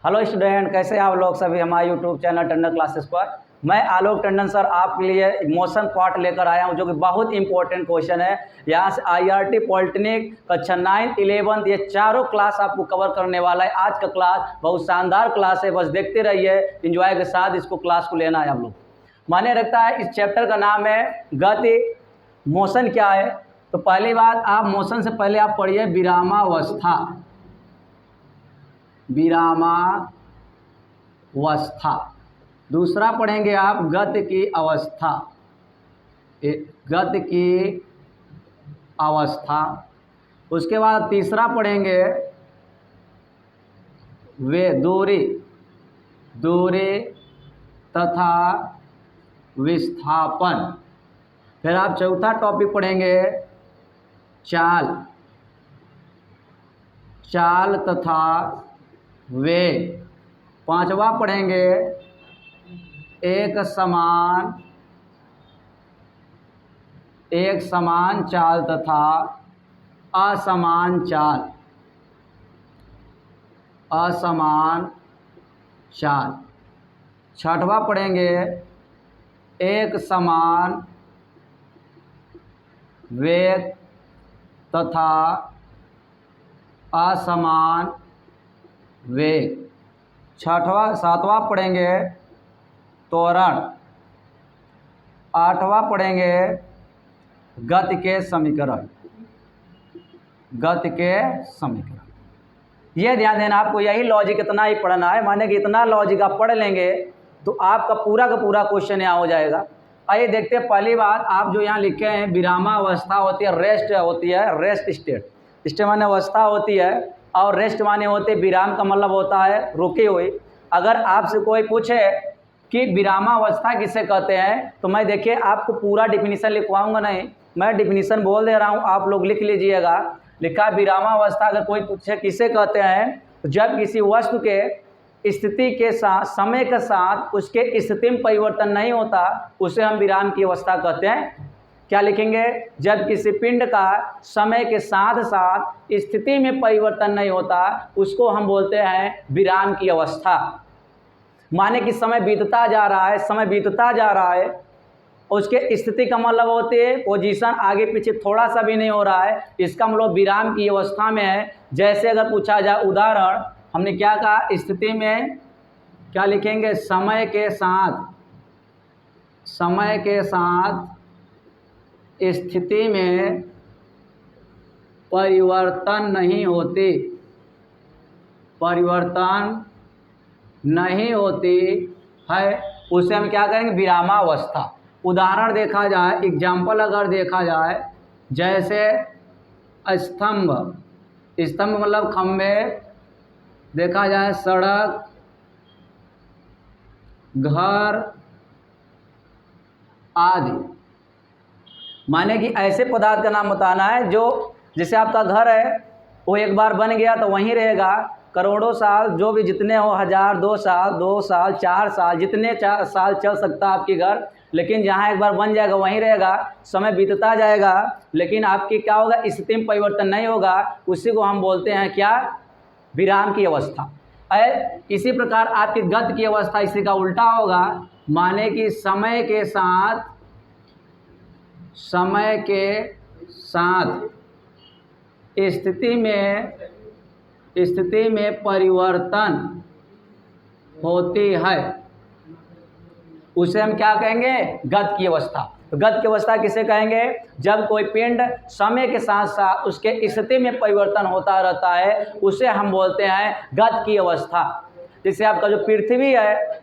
Hello student, कैसे हैं आप लोग सभी हमारे यूट्यूब चैनल टंडन क्लासेस पर। मैं आलोक टंडन सर आपके लिए मोशन पार्ट लेकर आया हूं, जो कि बहुत इंपॉर्टेंट क्वेश्चन है। यहाँ से आईआरटी पॉलिटेक्निक कक्षा 9th 11th ये चारों क्लास आपको कवर करने वाला है। आज का क्लास बहुत शानदार क्लास है, बस देखते रहिए, इंजॉय के साथ इसको क्लास को लेना है आप लोग। माने रखता है इस चैप्टर का नाम है गति। मोशन क्या है? तो पहली बात, आप मोशन से पहले आप पढ़िए विरामावस्था। विरामावस्था। दूसरा पढ़ेंगे आप गति की अवस्था। गति की अवस्था। उसके बाद तीसरा पढ़ेंगे वे दूरी तथा विस्थापन। फिर आप चौथा टॉपिक पढ़ेंगे चाल तथा वेग। पांचवा पढ़ेंगे एक समान चाल तथा असमान चाल। छठवा पढ़ेंगे एक समान वेग तथा असमान वेग। सातवां पढ़ेंगे त्वरण। आठवां पढ़ेंगे गति के समीकरण। ये ध्यान देना, आपको यही लॉजिक इतना ही पढ़ना है। माने कि इतना लॉजिक आप पढ़ लेंगे तो आपका पूरा का पूरा क्वेश्चन यहाँ हो जाएगा। आइए देखते हैं। पहली बात, आप जो यहाँ लिखे हैं विरामावस्था होती है, रेस्ट होती है, रेस्ट स्टेट माने अवस्था होती है, और रेस्ट माने होते हैं विराम का मतलब होता है रुके हुए। अगर आपसे कोई पूछे कि विरामावस्था किसे कहते हैं, तो मैं देखिए आपको पूरा डिफिनीशन लिखवाऊंगा नहीं, मैं डिफिनीशन बोल दे रहा हूँ, आप लोग लिख लीजिएगा। लिखा विरामावस्था अगर कोई पूछे किसे कहते हैं, तो जब किसी वस्तु के स्थिति के साथ समय के साथ उसके स्थिति में परिवर्तन नहीं होता, उसे हम विराम की अवस्था कहते हैं। क्या लिखेंगे? जब किसी पिंड का समय के साथ साथ स्थिति में परिवर्तन नहीं होता, उसको हम बोलते हैं विराम की अवस्था। माने कि समय बीतता जा रहा है, उसके स्थिति का मतलब होती है पोजीशन आगे पीछे थोड़ा सा भी नहीं हो रहा है, इसका मतलब विराम की अवस्था में है। जैसे अगर पूछा जाए उदाहरण, हमने क्या कहा? स्थिति में क्या लिखेंगे? समय के साथ स्थिति में परिवर्तन नहीं होती है, उसे हम क्या करेंगे? विरामावस्था। उदाहरण देखा जाए, एग्जाम्पल अगर देखा जाए, जैसे स्तंभ मतलब खंभे, देखा जाए सड़क, घर आदि। माने कि ऐसे पदार्थ का नाम बताना है जो, जैसे आपका घर है, वो एक बार बन गया तो वहीं रहेगा करोड़ों साल, जो भी जितने हो, 1000, 2 साल, 4 साल, जितने साल चल सकता है आपकी घर, लेकिन जहाँ एक बार बन जाएगा वहीं रहेगा। समय बीतता जाएगा लेकिन आपकी क्या होगा? स्थिति में परिवर्तन नहीं होगा। उसी को हम बोलते हैं क्या? विराम की अवस्था। इसी प्रकार आपकी गति की अवस्था इसी का उल्टा होगा। माने कि समय के साथ स्थिति में परिवर्तन होती है, उसे हम क्या कहेंगे? गति की अवस्था। तो गति की अवस्था किसे कहेंगे? जब कोई पिंड समय के साथ साथ उसके स्थिति में परिवर्तन होता रहता है, उसे हम बोलते हैं गति की अवस्था। जैसे आपका जो पृथ्वी है,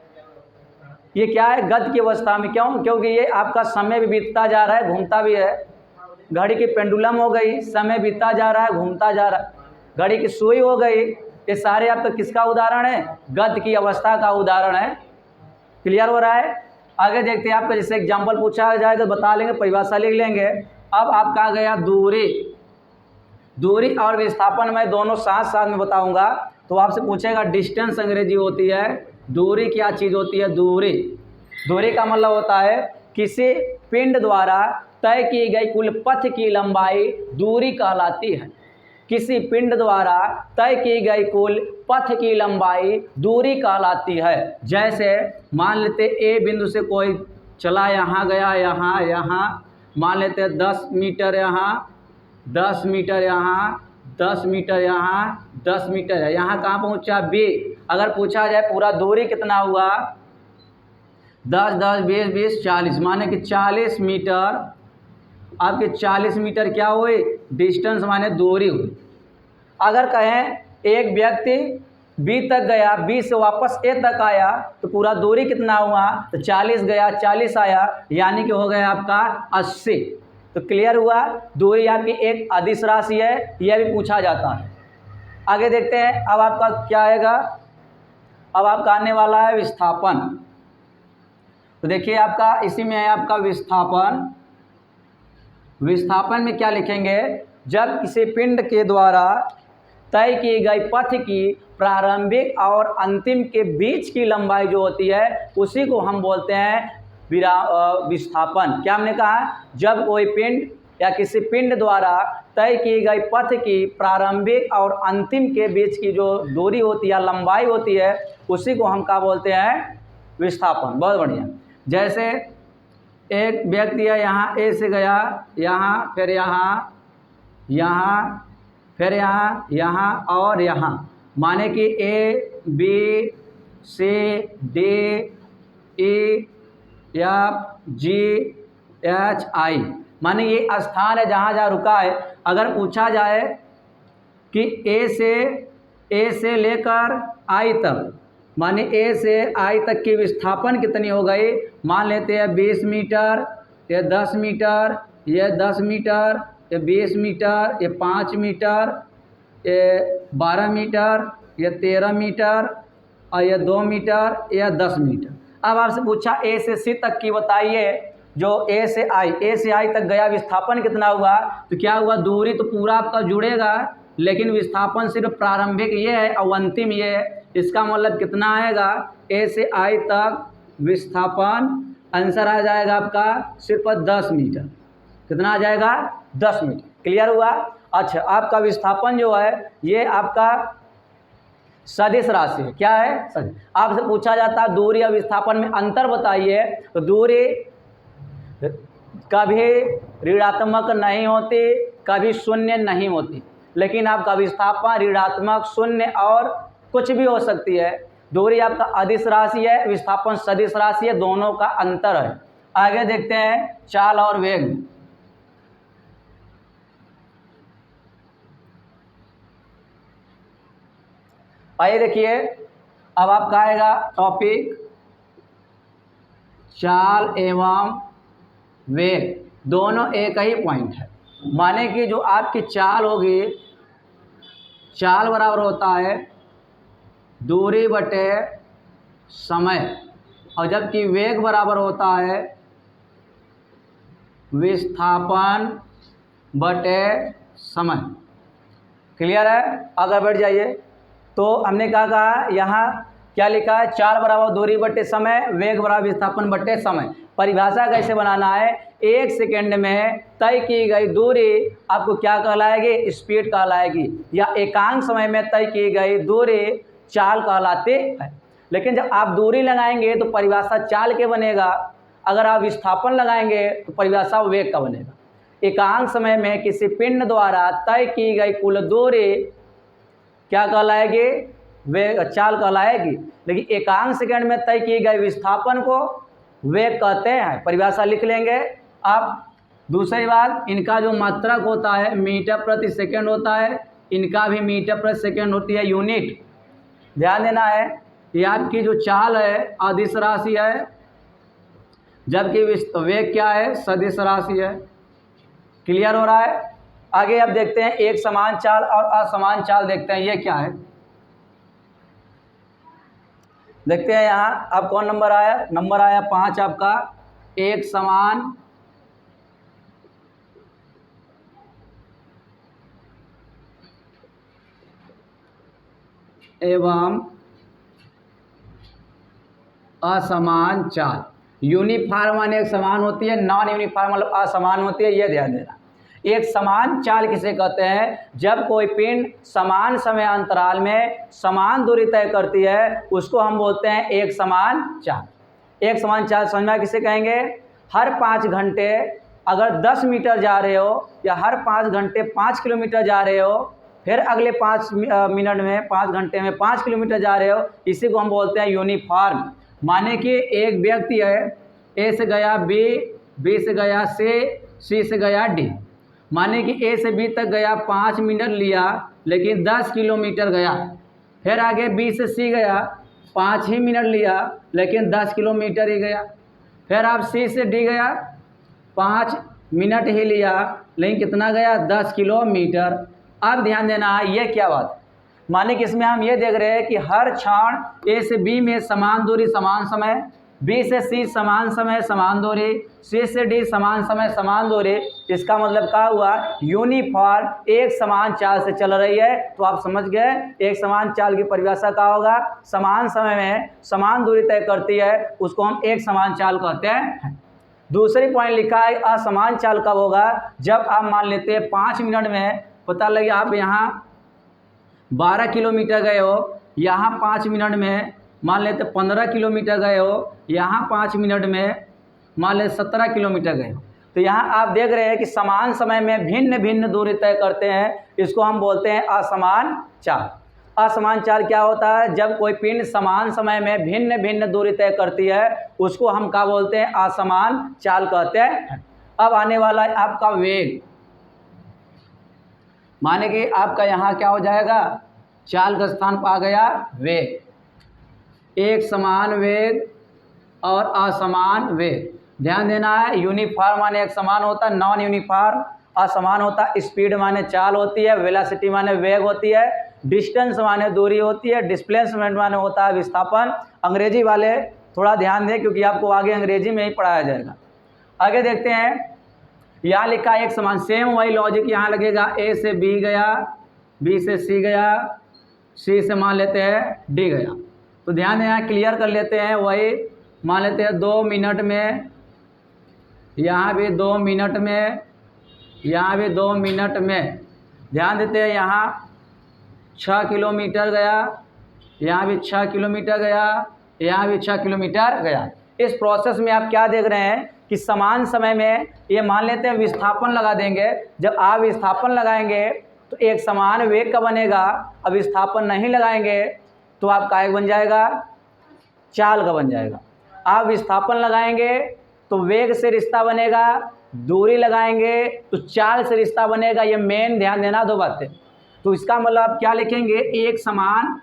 ये क्या है? गति की अवस्था में। क्यों? क्योंकि ये आपका समय भी बीतता जा रहा है, घूमता भी है। घड़ी की पेंडुलम हो गई, समय बीतता जा रहा है, घूमता जा रहा है। घड़ी की सुई हो गई, ये सारे आपका किसका उदाहरण है? गति की अवस्था का उदाहरण है। क्लियर हो रहा है? आगे देखते हैं। आपका जैसे एग्जाम्पल पूछा जाएगा बता लेंगे, परिभाषा लिख लेंगे। अब आपका आ गया दूरी और विस्थापन, मैं दोनों साथ में बताऊंगा। तो आपसे पूछेगा डिस्टेंस अंग्रेजी होती है, दूरी क्या चीज़ होती है? दूरी का मतलब होता है किसी पिंड द्वारा तय की गई कुल पथ की लंबाई दूरी कहलाती है। किसी पिंड द्वारा तय की गई कुल पथ की लंबाई दूरी कहलाती है। जैसे मान लेते ए बिंदु से कोई चला, यहाँ गया, यहाँ मान लेते 10 मीटर यहाँ, 10 मीटर यहाँ, 10 मीटर यहाँ, 10 मीटर है, यहाँ कहाँ पहुँचा बी। अगर पूछा जाए पूरा दूरी कितना हुआ, 10 10 20 20 40, माने कि 40 मीटर। आपके 40 मीटर क्या हुई, डिस्टेंस माने दूरी हुई। अगर कहें एक व्यक्ति बी तक गया, बी से वापस ए तक आया, तो पूरा दूरी कितना हुआ, तो 40 गया 40 आया, यानी कि हो गया आपका 80। तो क्लियर हुआ, दूरी आपकी एक अदिश राशि है, यह भी पूछा जाता है। आगे देखते हैं, अब आपका क्या आएगा, अब आपका आने वाला है विस्थापन। तो देखिए आपका इसी में है आपका विस्थापन। विस्थापन में क्या लिखेंगे, जब किसी पिंड के द्वारा तय की गई पथ की प्रारंभिक और अंतिम के बीच की लंबाई जो होती है उसी को हम बोलते हैं विस्थापन। क्या हमने कहा, जब कोई पिंड या किसी पिंड द्वारा तय की गई पथ की प्रारंभिक और अंतिम के बीच की जो दूरी होती है, लंबाई होती है, उसी को हम क्या बोलते हैं, विस्थापन। बहुत बढ़िया। जैसे एक व्यक्ति है, यहाँ ए से गया, यहाँ फिर यहाँ, यहाँ फिर यहाँ, यहाँ और यहाँ, माने कि A B C D E F G H I, माने ये स्थान है जहाँ जहाँ रुका है। अगर पूछा जाए कि ए से लेकर आई तक, माने ए से आई तक की विस्थापन कितनी हो गई, मान लेते हैं 20 मीटर, ये 10 मीटर, ये 10 मीटर, ये 20 मीटर, ये 5 मीटर, ये 12 मीटर, ये 13 मीटर और ये 2 मीटर, ये 10 मीटर। अब आपसे पूछा ए से सी तक की बताइए, जो ए से आई तक गया, विस्थापन कितना हुआ, तो क्या हुआ, दूरी तो पूरा आपका जुड़ेगा, लेकिन विस्थापन सिर्फ प्रारंभिक ये है और अंतिम ये है। इसका मतलब कितना आएगा, ए से आई तक विस्थापन, आंसर आ जाएगा आपका सिर्फ 10 मीटर। कितना आ जाएगा, 10 मीटर। क्लियर हुआ। अच्छा, आपका विस्थापन जो है ये आपका सदिश राशि है। क्या है, सदिश। आपसे पूछा जाता है दूरी और विस्थापन में अंतर बताइए, तो दूरी कभी ऋणात्मक नहीं होती, कभी शून्य नहीं होती, लेकिन आपका विस्थापन ऋणात्मक, शून्य और कुछ भी हो सकती है। दूरी आपका अदिश राशि है, विस्थापन सदिश राशि है, दोनों का अंतर है। आगे देखते हैं चाल और वेग। आइए देखिए, अब आपका आएगा टॉपिक चाल एवं वेग, दोनों एक ही पॉइंट है। माने कि जो आपकी चाल होगी, चाल बराबर होता है दूरी बटे समय, और जबकि वेग बराबर होता है विस्थापन बटे समय। क्लियर है। अगर बढ़ जाइए, तो हमने क्या कहा, यहाँ क्या लिखा है, चाल बराबर दूरी बटे समय, वेग बराबर विस्थापन बटे समय। परिभाषा कैसे बनाना है, 1 सेकेंड में तय की गई दूरी आपको क्या कहलाएगी, स्पीड कहलाएगी, या एकांक समय में तय की गई दूरी चाल कहलाती है। लेकिन जब आप दूरी लगाएंगे तो परिभाषा चाल के बनेगा, अगर आप विस्थापन लगाएंगे तो परिभाषा वेग का बनेगा। एकांक समय में किसी पिंड द्वारा तय की गई कुल दूरी क्या कहलाएगी, वेग, चाल कहलाएगी। लेकिन एकांक सेकंड में तय की गई विस्थापन को वेग कहते हैं। परिभाषा लिख लेंगे आप। दूसरी बात, इनका जो मात्रक होता है मीटर प्रति सेकंड होता है, इनका भी मीटर प्रति सेकंड होती है, यूनिट। ध्यान देना है, ये आपकी जो चाल है अदिश राशि है, जबकि वेग क्या है, सदिश राशि है। क्लियर हो रहा है। आगे अब देखते हैं एक समान चाल और असमान चाल देखते हैं, ये क्या है देखते हैं। यहाँ अब कौन नंबर आया, नंबर आया 5 आपका, एक समान एवं असमान चाल। यूनिफॉर्म माने एक समान होती है, नॉन यूनिफॉर्म मतलब असमान होती है, ये ध्यान देना। एक समान चाल किसे कहते हैं? जब कोई पिंड समान समय अंतराल में समान दूरी तय करती है उसको हम बोलते हैं एक समान चाल। एक समान चाल समझना किसे कहेंगे? हर 5 घंटे अगर 10 मीटर जा रहे हो या हर 5 घंटे 5 किलोमीटर जा रहे हो, फिर अगले 5 मिनट में 5 घंटे में 5 किलोमीटर जा रहे हो, इसी को हम बोलते हैं यूनिफॉर्म। माने कि एक व्यक्ति है, ए से गया बी, बी से गया सी से गया डी। माने कि ए से बी तक गया 5 मिनट लिया लेकिन 10 किलोमीटर गया। फिर आगे बी से सी गया 5 ही मिनट लिया लेकिन 10 किलोमीटर ही गया। फिर आप सी से डी गया 5 मिनट ही लिया लेकिन कितना गया? 10 किलोमीटर। अब ध्यान देना ये क्या बात है? माने कि इसमें हम ये देख रहे हैं कि हर क्षण ए से बी में समान दूरी समान समय, बी से सी समान समय समान दूरी, सी से डी समान समय समान दूरी। इसका मतलब क्या हुआ? यूनिफॉर्म एक समान चाल से चल रही है। तो आप समझ गए एक समान चाल की परिभाषा क्या होगा? समान समय में समान दूरी तय करती है उसको हम एक समान चाल कहते हैं। दूसरी पॉइंट लिखा है असमान चाल कब होगा? जब आप मान लेते हैं 5 मिनट में पता लगे आप यहाँ 12 किलोमीटर गए हो, यहाँ 5 मिनट में मान लेते 15 किलोमीटर गए हो, यहाँ 5 मिनट में मान लेते 17 किलोमीटर गए हो। तो यहाँ आप देख रहे हैं कि समान समय में भिन्न भिन्न दूरी तय करते हैं, इसको हम बोलते हैं असमान चाल। असमान चाल क्या होता है? जब कोई पिंड समान समय में भिन्न भिन्न दूरी तय करती है उसको हम क्या बोलते हैं? असमान चाल कहते हैं। अब आने वाला है आपका वेग। माने कि आपका यहाँ क्या हो जाएगा? चाल का स्थान पर आ गया वेग। एक समान वेग और असमान वेग। ध्यान देना है यूनिफॉर्म माने एक समान होता है, नॉन यूनिफॉर्म असमान होता है। स्पीड माने चाल होती है, वेलोसिटी माने वेग होती है, डिस्टेंस माने दूरी होती है, डिस्प्लेसमेंट माने होता है विस्थापन। अंग्रेजी वाले थोड़ा ध्यान दें क्योंकि आपको आगे अंग्रेजी में ही पढ़ाया जाएगा। आगे देखते हैं, यहाँ लिखा एक समान, सेम वही लॉजिक यहाँ लगेगा। ए से बी गया, बी से सी गया, सी से मान लेते हैं डी गया। तो ध्यान दें यहाँ क्लियर कर लेते हैं। वही मान लेते हैं 2 मिनट में, यहाँ भी 2 मिनट में, यहाँ भी 2 मिनट में। ध्यान देते हैं यहाँ 6 किलोमीटर गया, यहाँ भी 6 किलोमीटर गया, यहाँ भी 6 किलोमीटर गया। इस प्रोसेस में आप क्या देख रहे हैं कि समान समय में ये मान लेते हैं विस्थापन लगा देंगे। जब आप विस्थापन लगाएंगे तो एक समान वेग का बनेगा। अब विस्थापन नहीं लगाएंगे तो आप काय बन जाएगा? चाल का बन जाएगा। आप विस्थापन लगाएंगे तो वेग से रिश्ता बनेगा, दूरी लगाएंगे तो चाल से रिश्ता बनेगा। ये मेन ध्यान देना 2 बातें। तो इसका मतलब आप क्या लिखेंगे? एक समान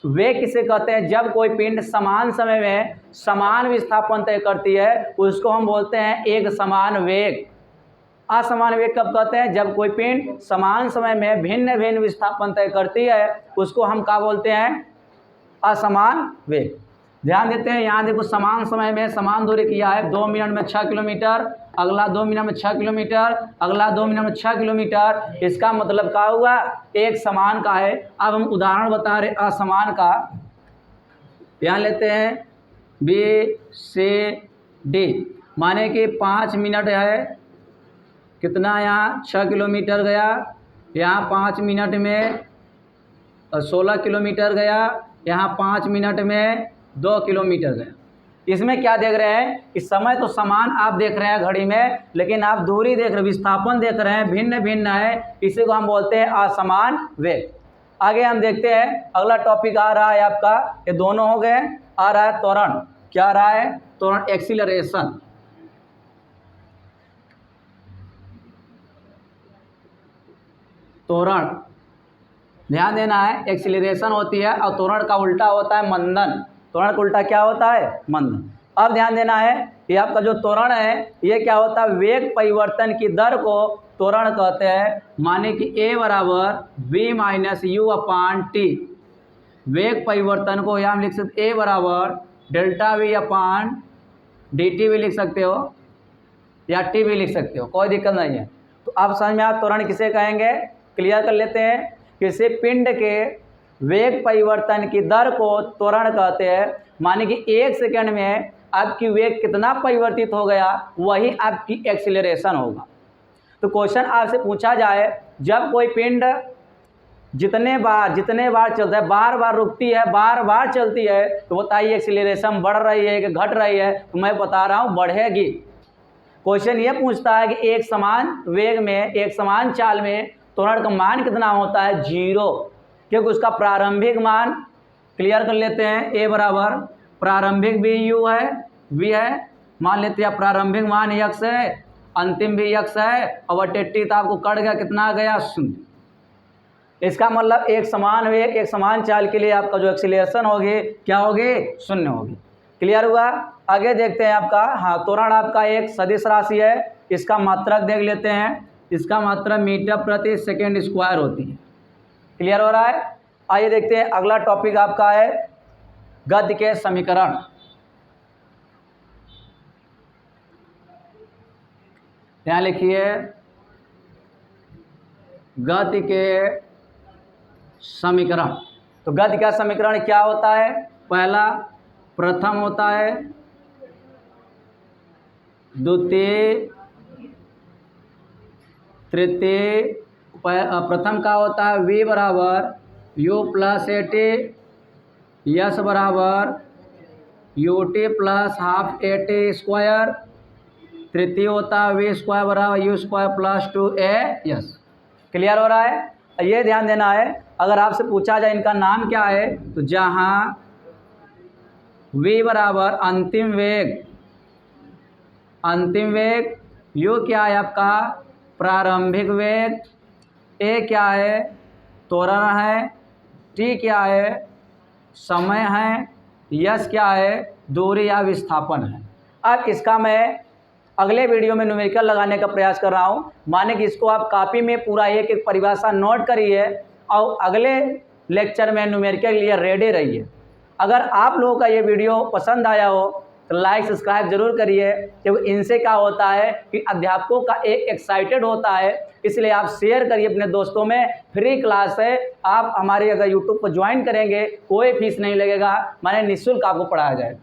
वेग किसे कहते हैं? जब कोई पिंड समान समय में समान विस्थापन तय करती है उसको हम बोलते हैं एक समान वेग। असमान वेग कब कहते हैं? जब कोई पिंड समान समय में भिन्न भिन्न विस्थापन तय करती है उसको हम क्या बोलते हैं? असमान वेग। ध्यान देते हैं यहाँ देखो समान समय में समान दूरी किया है। 2 मिनट में 6 किलोमीटर, अगला 2 मिनट में 6 किलोमीटर, अगला 2 मिनट में 6 किलोमीटर। इसका मतलब क्या हुआ? एक समान का है। अब हम उदाहरण बता रहे असमान का। यहाँ लेते हैं बी सी डी। माने कि 5 मिनट है, कितना यहाँ 6 किलोमीटर गया, यहाँ 5 मिनट में 16 किलोमीटर गया, यहाँ 5 मिनट में 2 किलोमीटर गया। इसमें क्या देख रहे हैं कि समय तो समान आप देख रहे हैं घड़ी में, लेकिन आप दूरी देख रहे हैं, विस्थापन देख रहे हैं, भिन्न भिन्न है। इसी को हम बोलते हैं असमान वेग। आगे हम देखते हैं अगला टॉपिक आ रहा है आपका, ये दोनों हो गए। आ रहा है त्वरण। क्या आ रहा है? त्वरण, एक्सीलरेशन। त्वरण ध्यान देना है, एक्सीलरेशन होती है और त्वरण का उल्टा होता है मंदन। त्वरण का उल्टा क्या होता है? मंदन। अब ध्यान देना है कि आपका जो त्वरण है ये क्या होता है? वेग परिवर्तन की दर को त्वरण कहते हैं। माने कि a बराबर v minus you upon T. वेग परिवर्तन को यहाँ लिख सकते a बराबर डेल्टा v अपान डी टी भी लिख सकते हो या टी भी लिख सकते हो, कोई दिक्कत नहीं है। तो अब समझ में आप त्वरण किसे कहेंगे? क्लियर कर लेते हैं। किसी पिंड के वेग परिवर्तन की दर को त्वरण कहते हैं। माने कि 1 सेकंड में आपकी वेग कितना परिवर्तित हो गया वही आपकी एक्सीलरेशन होगा। तो क्वेश्चन आपसे पूछा जाए, जब कोई पिंड जितने बार चलता है, बार बार रुकती है, बार बार चलती है, तो बताइए एक्सीलरेशन बढ़ रही है कि घट रही है? तो मैं बता रहा हूँ बढ़ेगी। क्वेश्चन ये पूछता है कि एक समान वेग में, एक समान चाल में त्वरण का मान कितना होता है? 0, क्योंकि उसका प्रारंभिक मान क्लियर कर लेते हैं। ए बराबर प्रारंभिक भी यू है, वी है, मान लेते हैं प्रारंभिक मान यक्स है, अंतिम भी यक्स है, और टेट्टी तो आपको कट गया, कितना आ गया? 0। इसका मतलब एक समान वेग, एक समान चाल के लिए आपका जो एक्सीलरेशन होगी क्या होगी? 0 होगी। क्लियर हुआ? आगे देखते हैं आपका, हाँ, त्वरण आपका एक सदिश राशि है, इसका मात्रक देख लेते हैं। इसका मात्रक मीटर प्रति सेकेंड स्क्वायर होती है। क्लियर हो रहा है? आइए देखते हैं, अगला टॉपिक आपका है गति के समीकरण। यहाँ लिखिए गति के समीकरण। तो गति का समीकरण क्या होता है? पहला प्रथम होता है, द्वितीय, तृतीय। प्रथम का होता है v बराबर u plus A T, S बराबर U T plus half A T square. तृतीय होता है v स्क्वायर बराबर u square plus 2a(s). Clear हो रहा है? ये ध्यान देना है, अगर आपसे पूछा जाए इनका नाम क्या है, तो जहाँ v बराबर अंतिम वेग, u क्या है आपका? प्रारंभिक वेग, a क्या है? त्वरण है, t क्या है? समय है, यस क्या है? दूरी या विस्थापन है। अब इसका मैं अगले वीडियो में न्यूमेरिकल लगाने का प्रयास कर रहा हूँ। माने कि इसको आप कॉपी में पूरा एक एक परिभाषा नोट करिए और अगले लेक्चर में न्यूमेरिकल के लिए रेडी रहिए। अगर आप लोगों का ये वीडियो पसंद आया हो तो लाइक सब्सक्राइब जरूर करिए, क्योंकि इनसे क्या होता है कि अध्यापकों का एक एक्साइटेड होता है, इसलिए आप शेयर करिए अपने दोस्तों में। फ्री क्लास है, आप हमारे अगर यूट्यूब पर ज्वाइन करेंगे कोई फीस नहीं लगेगा, माने निःशुल्क आपको पढ़ाया जाएगा।